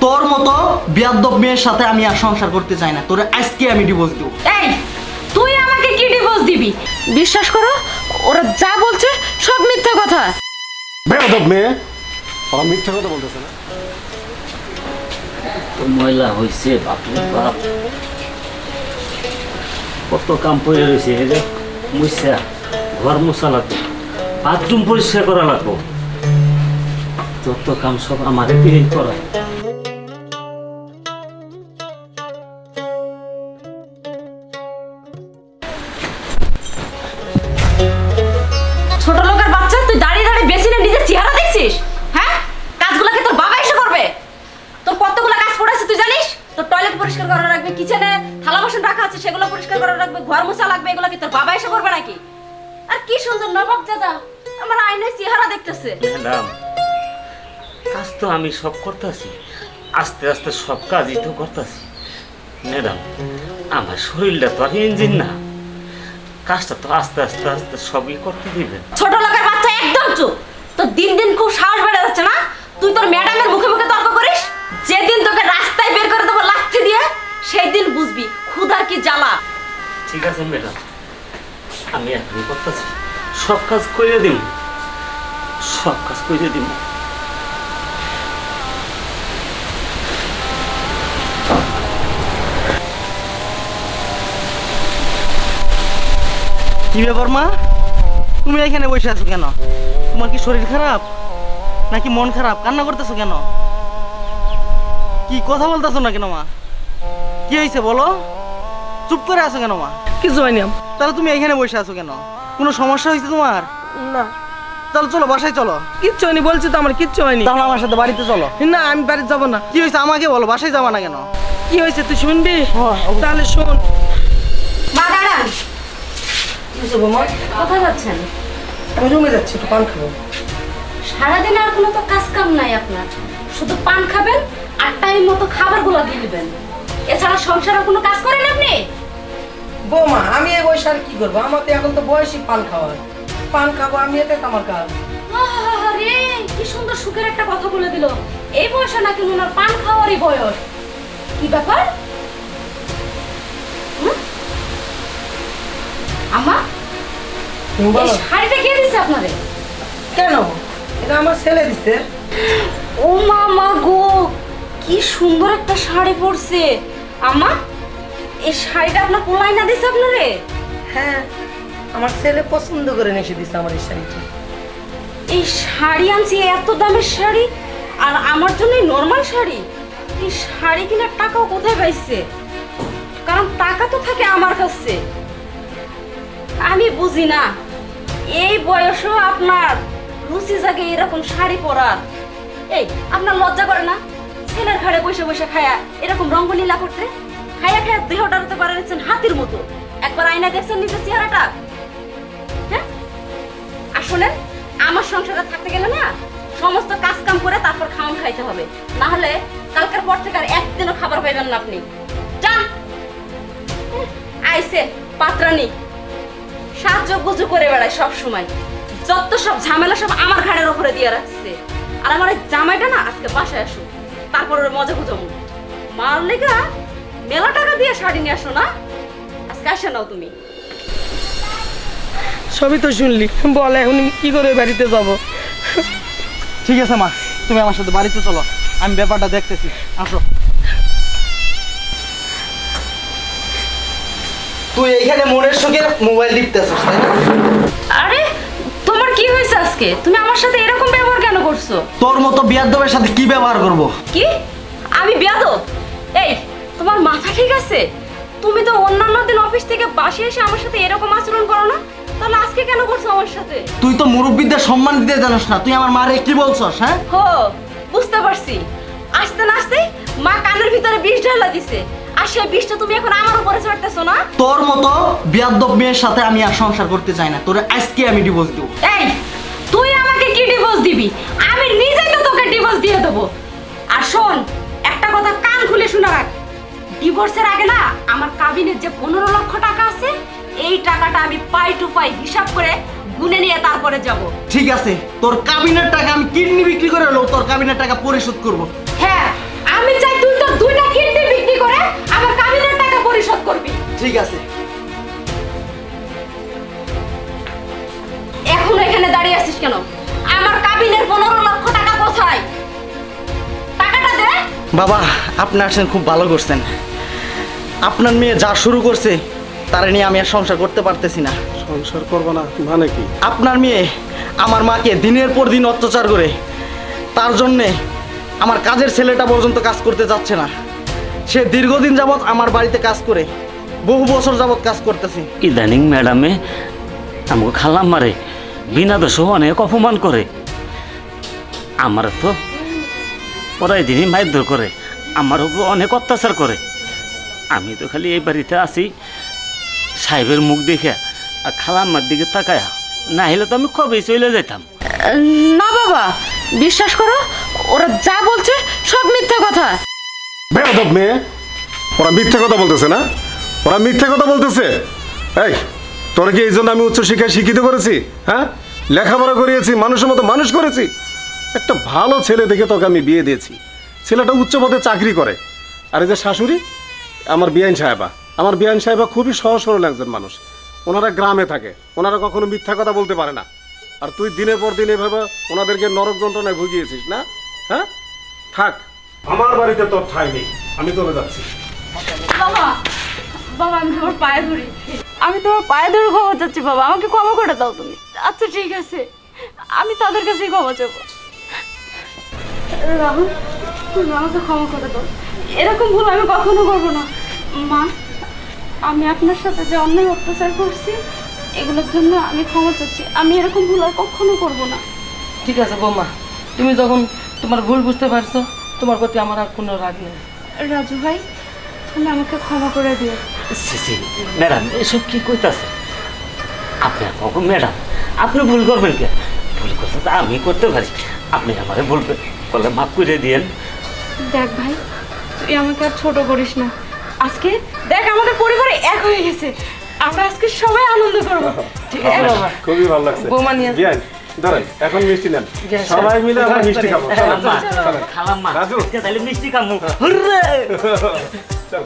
তোর মতো বেয়াদব মেয়ের সাথে আমি আর সংসার করতে চাই না, তোরে আজকে আমি ডিভোর্স দেব। এই তুই আমাকে কি ডিভোর্স দিবি? বিশ্বাস করো ওরা যা বলছে সব মিথ্যা কথা। বেয়াদব মেয়ে, ওরা মিথ্যা কথা বলতেছে না। তো ময়লা হয়েছে, বাপরে বাপ, কত কাম পড়ে রয়েছে। রে মুছা, ঘর মোছা লাগবো, বাথরুম পরিষ্কার করা লাগবো, যত কাম সব আমার দিয়েই করা। ছোট লোকের বাচ্চা, তুই দাঁড়িয়ে দাঁড়িয়ে বেসিনে নিজের চেহারা দেখছিস? হ্যাঁ, কাজগুলোকে তোর বাবা এসে করবে। তোর কতগুলো কাজ পড়েছে তুই জানিস? তোর টয়লেট পরিষ্কার করা রাখবে, কিচেনে থালা বাসন রাখা আছে সেগুলো পরিষ্কার করা রাখবে, ঘর মোছা লাগবে, এগুলো কি তোর বাবা এসে করবে নাকি? আর কি সুন্দর নবাব দাদা আমার আয়নায় চেহারা দেখতেছে। ম্যাডাম, কাজ তো আমি সব করতেছি, আস্তে আস্তে সব কাজই তো করতেছি। ম্যাডাম, আমার শরীরটা তো আর ইঞ্জিন না, কাজটা তো আস্তে আস্তে আস্তে সবই করতে দিবেন। ছোট লোকের বাচ্চা একদম চুপ। তোর দিন দিন খুব সাহস বেড়ে যাচ্ছে না? তুই তোর ম্যাডামের মুখে মুখে তর্ক করিস। যেদিন তোকে রাস্তায় বের করে দেবো লাথি দিয়ে, সেই দিন বুঝবি ক্ষুধার কি জ্বালা। ঠিক আছে ম্যাডাম, আমি এখনই করতেছি, সব কাজ করে দিব, সব কাজ করে দিব। কি ব্যাপার মা, তুমি এখানে বসে আছো কেন? তোমার কি শরীর খারাপ নাকি মন খারাপ? কান্না করতেছো কেন? কি কথা বলতেছো না কেন মা? কি হয়েছে বলো? চুপ করে আছো কেন মা? কিছু হয়নি তাহলে তুমি এখানে বসে আছো কেন? কোনো সমস্যা হয়েছে তোমার? না, তাহলে চলো বাসায় চলো। কিচ্ছু হয়নি বলছি তো, আমার কিচ্ছু হয়নি। তাহলে আমার সাথে বাড়িতে চলো। না, আমি বাড়ি যাবো না। কি হয়েছে আমাকে বলো, বাসায় যাবা না কেন? কি হয়েছে তুই শুনবি? হ্যাঁ, অবশ্যই। তাহলে শোন। মা দাঁড়ান। বৌমা, কোথায় যাচ্ছেন? আমি রুমে যাচ্ছি, একটু পান খাবো। সারাদিন আর কোনো তো কাজ কাম নাই আপনার, শুধু পান খাবেন আর টাইম মতো খাবারগুলো দিয়ে দিবেন। এছাড়া সংসারে কোনো কাজ করেন আপনি? বৌমা, আমি এই বয়সে আর কি করবো? আমার তো এখন তো বয়সই পান খাওয়ার। পান খাবো আমি, এটাই তো আমার কাজ। আরে কি সুন্দর সুখের একটা কথা বলে দিল। এই বয়সে নাকি ওনার পান খাওয়ারই বয়স। কি ব্যাপার? হুম? আম্মা, তুমি এই বলো। শাড়িটা কে দিছে আপনাদের? কেন? এটা আমার ছেলে দিচ্ছে। ও মামা গো, কি সুন্দর একটা শাড়ি পরছে। আম্মা, এই শাড়িটা আপনার পোলাই না দিছে আপনারে? হ্যাঁ, আমার ছেলে পছন্দ করে এসে দিচ্ছে আমার এই শাড়িটা। এই শাড়ি আনছি, এত দামের শাড়ি, আর আমার জন্য নরমাল শাড়ি। এই শাড়ি কেনার টাকাও কোথায় পাইছে? কারণ টাকা তো থাকে আমার কাছে। আমি বুঝি না, এই বয়সেও আপনার রুচি জাগে এরকম শাড়ি পরার। এই আপনার লজ্জা করে না ছেলের ঘাড়ে বসে বসে খায়া এরকম রঙ্গলীলা করতে? খায়া খায়া দেহটার তো করে নিচ্ছেন হাতির মতো। একবার আয়না দেখছেন নিজের চেহারাটা? হ্যাঁ, আর শোনেন, আমার সংসারে থাকতে গেলে না সমস্ত কাজ কাম করে তারপর খাওয়ান খাইতে হবে, না হলে কালকের পর থেকে আর একদিনও খাবার পাইবেন না আপনি। যান। আইসে পাত্রানি, সাহায্য গুজু করে বেড়ায় সব সময়, যত সব ঝামেলা সব আমার ঘাড়ের উপরে দিয়ে রাখছে। আর আমার এই জামাইটা না আজকে বাসায় আসো, তারপর ওর মজা গুজমু মার লেগা মেলা টাকা দিয়ে শাড়ি নিয়ে আসো না, আজকে আসে নাও তুমি। সবই তো শুনলি, বল এখন আমি কি করে বাড়িতে যাব? ঠিক আছে মা, তুমি আমার সাথে বাড়িতে চলো, আমি ব্যাপারটা দেখতেছি। আসো। তুই এইখানে মনের সুখে মোবাইল টিপতেছিস তাই না? আরে তোমার কি হয়েছে আজকে? তুমি আমার সাথে এরকম ব্যবহার কেন করছো? তোর মতো বিয়াদবের সাথে কি ব্যবহার করব? কি? আমি বেয়াদব? এই তোমার মাথা ঠিক আছে? তুমি তো অন্যান্য দিন অফিস থেকে বাসে এসে আমার সাথে এরকম আচরণ করো না, তাহলে আজকে কেন করছো আমার সাথে? তুই তো মুরব্বীদের সম্মান দিতে জানিস না, তুই আমার মারে কি বলছস? হ্যাঁ, হো, বুঝতে পারছি। আসতে না আসতেই মা কানের ভিতরে বিষ ঢালা দিছে, আর সেই বিষটা তুমি এখন আমার উপরে চড়তেছো না? তোর মতো বিয়াদব মেয়ের সাথে আমি আর সংসার করতে চাই না, তোরে আজকে আমি ডিভোর্স দেব। এই তুই আমাকে কি ডিভোর্স দিবি? আমি নিজেই তো তোকে ডিভোর্স দিয়ে দেবো। আর শোন, একটা কথা কান খুলে শোনা রাখ, ডিভোর্সের আগে না আমার কাবিনের যে 15 লক্ষ টাকা আছে, এই টাকাটা আমি পাই টু পাই হিসাব করে গুনে নিয়ে তারপরে যাব। ঠিক আছে, তোর কাবিনের টাকা আমি কিডনি বিক্রি করে হলেও তোর কাবিনের টাকা পরিশোধ করব। হ্যাঁ, আমি ঠিক আছে। এখন এখানে দাঁড়িয়ে আছিস কেন? আমার কাবিনের 15 লক্ষ টাকা কোথায়? টাকাটা দে। বাবা, আপনি আসছেন, খুব ভালো করছেন। আপনার মেয়ে যা শুরু করছে তারা নিয়ে আমি আর সংসার করতে পারতেছি না। সংসার করবো না মানে কি? আপনার মেয়ে আমার মাকে দিনের পর দিন অত্যাচার করে, তার জন্যে আমার কাজের ছেলেটা পর্যন্ত কাজ করতে যাচ্ছে না। সে দীর্ঘদিন যাবৎ আমার বাড়িতে কাজ করে, বহু বছর যাবৎ কাজ করতেছি। ইদানিং ম্যাডামে আমাকে খালাম মারে, বিনা দোষ অনেক অপমান করে। আমার তো ওরাই দিনই মারধর করে, আমার উপর অনেক অত্যাচার করে। আমি তো খালি এই বাড়িতে আছি সাহেবের মুখ দেখে আর খালাম্মার দিকে তাকায়া, না হলে তো আমি কবেই চলে যেতাম। না বাবা, বিশ্বাস করো, ওরা যা বলছে সব মিথ্যা কথা। বেয়াদব মেয়ে, ওরা মিথ্যে কথা বলতেছে না? ওরা মিথ্যে কথা বলতেছে। এই, তোরা কি এই জন্য আমি উচ্চশিক্ষায় শিক্ষিত করেছি? হ্যাঁ, লেখাপড়া করিয়েছি, মানুষের মতো মানুষ করেছি। একটা ভালো ছেলে দেখে তোকে আমি বিয়ে দিয়েছি। ছেলেটা উচ্চ পদে চাকরি করে। আর এই যে শাশুড়ি, আমার বিআইন সাহেবা, আমার বিআইন সাহেবা খুবই সহজ সরল একজন মানুষ। ওনারা গ্রামে থাকে, ওনারা কখনো মিথ্যা কথা বলতে পারে না। আর তুই দিনের পর দিন এভাবে ওনাদেরকে নরক যন্ত্রণায় ভুগিয়েছিস না? হ্যাঁ, থাক, আমার বাড়িতে তোর ঠাঁই নেই, আমি চলে যাচ্ছি। বাবা, বাবা আমি তোমার পায়ে ধরি, আমি তোমার পায়ে ধরে ক্ষমা চাচ্ছি বাবা, আমাকে ক্ষমা করে দাও তুমি। আচ্ছা ঠিক আছে, আমি তাদের কাছেই ক্ষমা চাবো। রাহুল, তুমি আমাকে ক্ষমা করে দাও, এরকম ভুল আমি কখনো করবো না। মা, আমি আপনার সাথে যে অন্যায় অত্যাচার করছি এগুলোর জন্য আমি ক্ষমা চাচ্ছি, আমি এরকম ভুল আর কখনো করবো না। ঠিক আছে বৌমা, তুমি যখন তোমার ভুল বুঝতে পারছো, তোমার প্রতি আমার আর কোনো রাগ নেই। রাজু ভাই, তুমি আমাকে ক্ষমা করে দিও। সি ম্যাডাম, এসব কি কইতাছে? আপনি আমাকে ম্যাডাম, আপনি ভুল করবেন কে? ভুল করতে তো আমি করতে পারি, আপনি আমারে বলবেন, বলে মাফ করে দিয়েন। দেখ ভাই, তুই আমাকে আর ছোট করিস না। আজকে দেখ আমাদের পরিবারে এক হয়ে গেছে, আমরা আজকে সবাই আনন্দ করবো। ঠিক আছে বাবা, খুবই ভালো লাগছে। বৌমা নিয়ে বিয়ান, ধরেন এখন মিষ্টি নেন, Yes, সবাই মিলে আমরা মিষ্টি খাবো। চলেন, খালাম্মা, চলেন। খালাম্মা, রাজু। তাহলে মিষ্টি খামু। হুররে! চল।